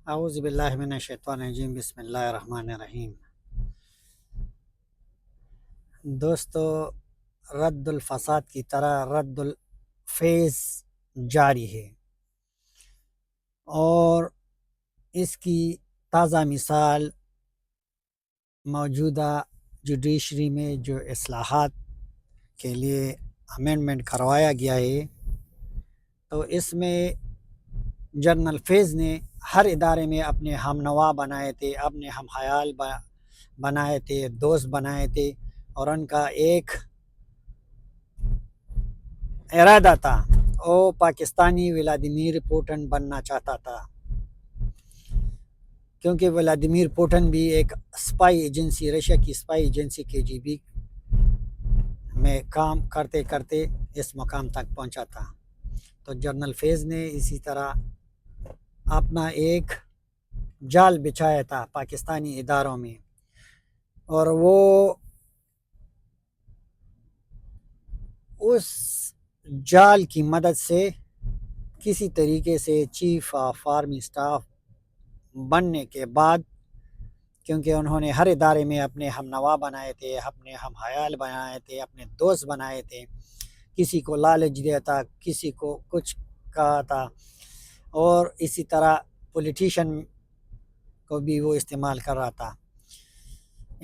اعوذ باللہ من الشیطان الرجیم، بسم اللہ الرحمن الرحیم۔ دوستو، رد الفساد کی طرح رد الفیض جاری ہے، اور اس کی تازہ مثال موجودہ جوڈیشری میں جو اصلاحات کے لیے امینڈمنٹ کروایا گیا ہے، تو اس میں جنرل فیض نے ہر ادارے میں اپنے ہم نوا بنائے تھے، اپنے ہم خیال بنائے تھے، دوست بنائے تھے، اور ان کا ایک ارادہ تھا، وہ پاکستانی ولادیمیر پوٹن بننا چاہتا تھا، کیونکہ ولادیمیر پوٹن بھی ایک اسپائی ایجنسی، رشیا کی اسپائی ایجنسی KGB میں کام کرتے کرتے اس مقام تک پہنچا تھا۔ تو جنرل فیض نے اسی طرح اپنا ایک جال بچھایا تھا پاکستانی اداروں میں، اور وہ اس جال کی مدد سے کسی طریقے سے چیف آف آرمی اسٹاف بننے کے بعد، کیونکہ انہوں نے ہر ادارے میں اپنے ہم نوا بنائے تھے، اپنے ہم خیال بنائے تھے، اپنے دوست بنائے تھے، کسی کو لالچ دیا تھا، کسی کو کچھ کہا تھا، اور اسی طرح پولیٹیشن کو بھی وہ استعمال کر رہا تھا۔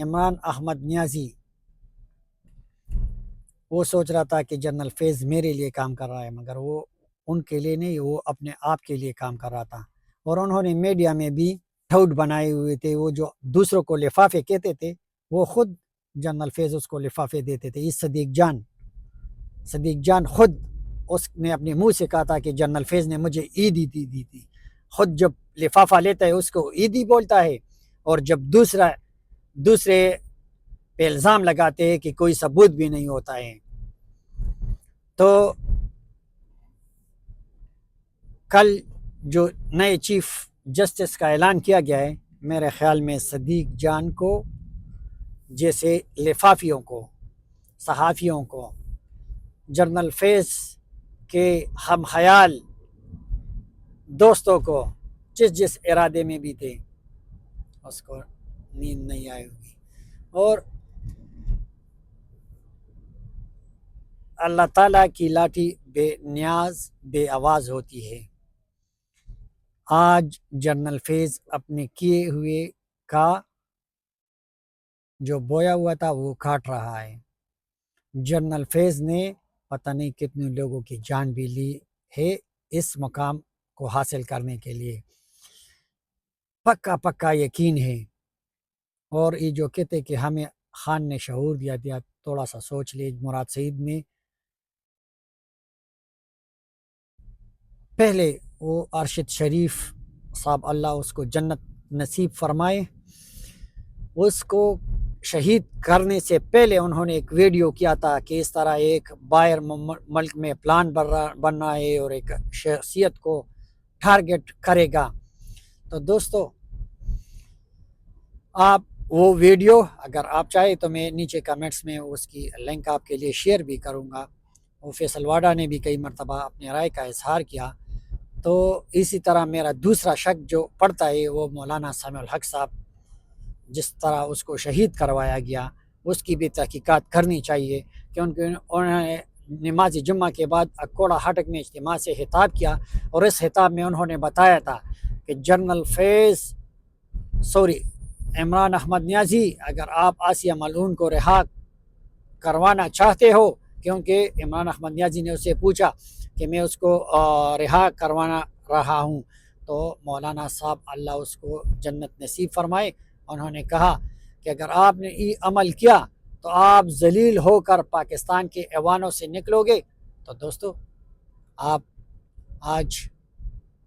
عمران احمد نیازی وہ سوچ رہا تھا کہ جنرل فیض میرے لیے کام کر رہا ہے، مگر وہ ان کے لیے نہیں، وہ اپنے آپ کے لیے کام کر رہا تھا، اور انہوں نے میڈیا میں بھی ٹھوٹ بنائے ہوئے تھے۔ وہ جو دوسروں کو لفافے کہتے تھے، وہ خود جنرل فیض اس کو لفافے دیتے تھے۔ اس صدیق جان خود اس نے اپنے منہ سے کہا تھا کہ جنرل فیض نے مجھے عیدی دی تھی۔ خود جب لفافہ لیتا ہے اس کو عیدی بولتا ہے، اور جب دوسرے پہ الزام لگاتے ہیں کہ کوئی ثبوت بھی نہیں ہوتا ہے۔ تو کل جو نئے چیف جسٹس کا اعلان کیا گیا ہے، میرے خیال میں صدیق جان کو جیسے لفافیوں کو، صحافیوں کو، جنرل فیض کے ہم خیال دوستوں کو جس ارادے میں بھی تھے، اس کو نیند نہیں آئی ہوگی۔ اور اللہ تعالیٰ کی لاٹھی بے نیاز بے آواز ہوتی ہے۔ آج جنرل فیض اپنے کیے ہوئے کا جو بویا ہوا تھا وہ کاٹ رہا ہے۔ جنرل فیض نے پتہ نہیں کتنے لوگوں کی جان بھی لی ہے اس مقام کو حاصل کرنے کے لیے، پکا یقین ہے۔ اور یہ جو کہتے کہ ہمیں خان نے شعور دیا، تھوڑا سا سوچ لے۔ مراد سعید نے پہلے وہ ارشد شریف صاحب، اللہ اس کو جنت نصیب فرمائے، اس کو شہید کرنے سے پہلے انہوں نے ایک ویڈیو کیا تھا کہ اس طرح ایک باہر ملک میں پلان بن رہا ہے اور ایک شخصیت کو ٹارگٹ کرے گا۔ تو دوستو، آپ وہ ویڈیو اگر آپ چاہیں تو میں نیچے کمنٹس میں اس کی لنک آپ کے لیے شیئر بھی کروں گا۔ وہ فیصل واڈا نے بھی کئی مرتبہ اپنے رائے کا اظہار کیا۔ تو اسی طرح میرا دوسرا شک جو پڑتا ہے وہ مولانا سمیع الحق صاحب، جس طرح اس کو شہید کروایا گیا، اس کی بھی تحقیقات کرنی چاہیے، کیونکہ انہوں نے نماز جمعہ کے بعد اکوڑا ہاٹک میں اجتماع سے خطاب کیا، اور اس خطاب میں انہوں نے بتایا تھا کہ جنرل فیض عمران احمد نیازی، اگر آپ آسیہ ملعون کو رہا کروانا چاہتے ہو، کیونکہ عمران احمد نیازی نے اسے پوچھا کہ میں اس کو رہا کروانا رہا ہوں، تو مولانا صاحب اللہ اس کو جنت نصیب فرمائے، انہوں نے کہا کہ اگر آپ نے یہ عمل کیا تو آپ ذلیل ہو کر پاکستان کے ایوانوں سے نکلو گے۔ تو دوستو، آپ آج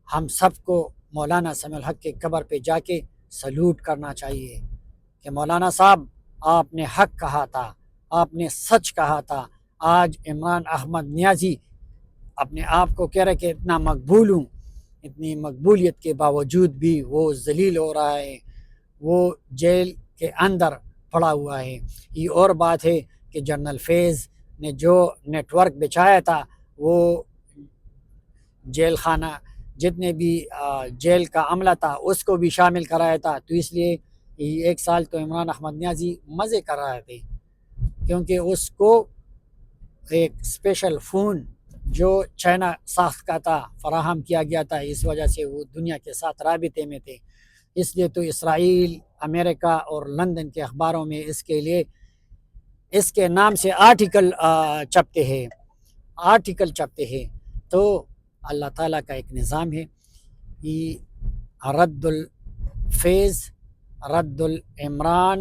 ہم سب کو مولانا سمیع الحق کے قبر پہ جا کے سلوٹ کرنا چاہیے کہ مولانا صاحب آپ نے حق کہا تھا، آپ نے سچ کہا تھا۔ آج عمران احمد نیازی اپنے آپ کو کہہ رہے کہ اتنا مقبول ہوں، اتنی مقبولیت کے باوجود بھی وہ ذلیل ہو رہا ہے، وہ جیل کے اندر پڑا ہوا ہے۔ یہ اور بات ہے کہ جنرل فیض نے جو نیٹ ورک بچھایا تھا وہ جیل خانہ جتنے بھی جیل کا عملہ تھا اس کو بھی شامل کرایا تھا. تو اس لیے 1 سال تو عمران احمد نیازی مزے کر رہے تھے، کیونکہ اس کو ایک اسپیشل فون جو چائنا ساخت کا تھا فراہم کیا گیا تھا، اس وجہ سے وہ دنیا کے ساتھ رابطے میں تھے. اس لیے تو اسرائیل، امریکہ اور لندن کے اخباروں میں اس کے نام سے آرٹیکل چھپتے ہیں. تو اللہ تعالیٰ کا ایک نظام ہے، یہ رد الفیض، رد العمران،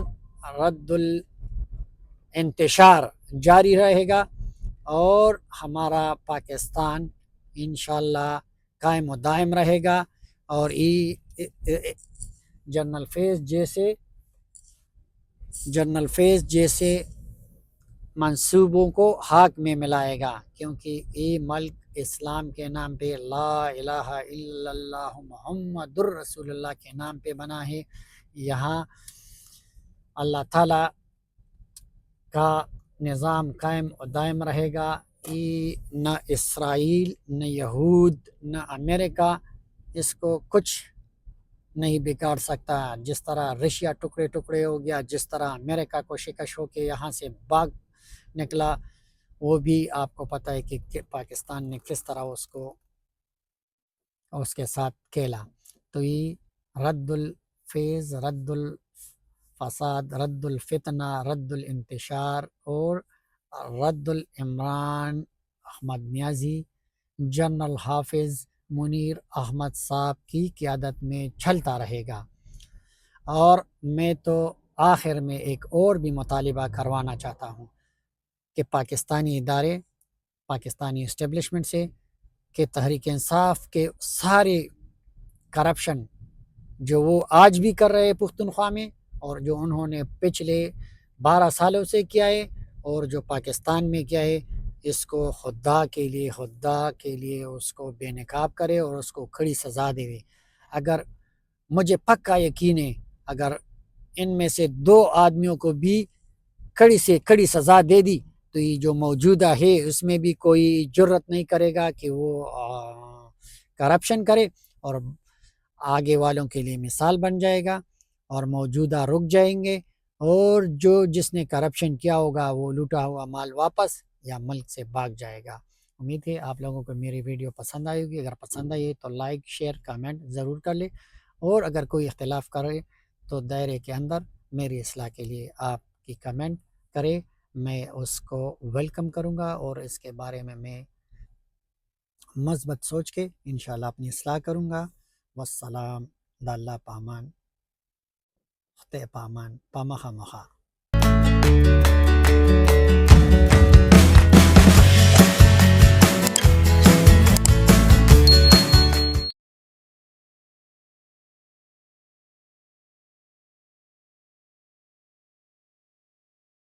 رد الانتشار جاری رہے گا، اور ہمارا پاکستان انشاءاللہ قائم و دائم رہے گا. اور جنرل فیض جیسے منصوبوں کو حق میں ملائے گا، کیونکہ یہ ملک اسلام کے نام پہ، لا الہ الا اللہ محمد الرسول اللہ کے نام پہ بنا ہے. یہاں اللہ تعالیٰ کا نظام قائم و دائم رہے گا. نہ اسرائیل، نہ یہود، نہ امریکہ اس کو کچھ نہیں بگاڑ سکتا. جس طرح رشیا ٹکڑے ٹکڑے ہو گیا، جس طرح امریکہ کو شکست ہو کے یہاں سے بھاگ نکلا، وہ بھی آپ کو پتہ ہے کہ پاکستان نے کس طرح اس کے ساتھ کھیلا. تو یہ رد الفیض، رد الفساد، رد الفتنہ، رد الانتشار اور رد العمران احمد نیازی، جنرل حافظ منیر احمد صاحب کی قیادت میں چلتا رہے گا. اور میں تو آخر میں ایک اور بھی مطالبہ کروانا چاہتا ہوں کہ پاکستانی ادارے، پاکستانی اسٹیبلشمنٹ سے، کہ تحریک انصاف کے سارے کرپشن جو وہ آج بھی کر رہے پختونخوا میں، اور جو انہوں نے پچھلے 12 سالوں سے کیا ہے، اور جو پاکستان میں کیا ہے، اس کو خدا کے لیے اس کو بے نقاب کرے اور اس کو کڑی سزا دے. اگر مجھے پکا یقین ہے اگر ان میں سے 2 آدمیوں کو بھی کڑی سے کڑی سزا دے دی تو یہ جو موجودہ ہے اس میں بھی کوئی جرت نہیں کرے گا کہ وہ کرپشن کرے، اور آگے والوں کے لیے مثال بن جائے گا، اور موجودہ رک جائیں گے، اور جس نے کرپشن کیا ہوگا وہ لوٹا ہوا مال واپس یا ملک سے بھاگ جائے گا. امید ہے آپ لوگوں کو میری ویڈیو پسند آئے گی. اگر پسند آئی تو لائک، شیئر، کمنٹ ضرور کر لیں، اور اگر کوئی اختلاف کرے تو دائرے کے اندر میری اصلاح کے لیے آپ کی کمنٹ کرے، میں اس کو ویلکم کروں گا، اور اس کے بارے میں مثبت سوچ کے انشاءاللہ اپنی اصلاح کروں گا. والسلام، دا اللہ پامان، خطے پامان، پامخا مخا.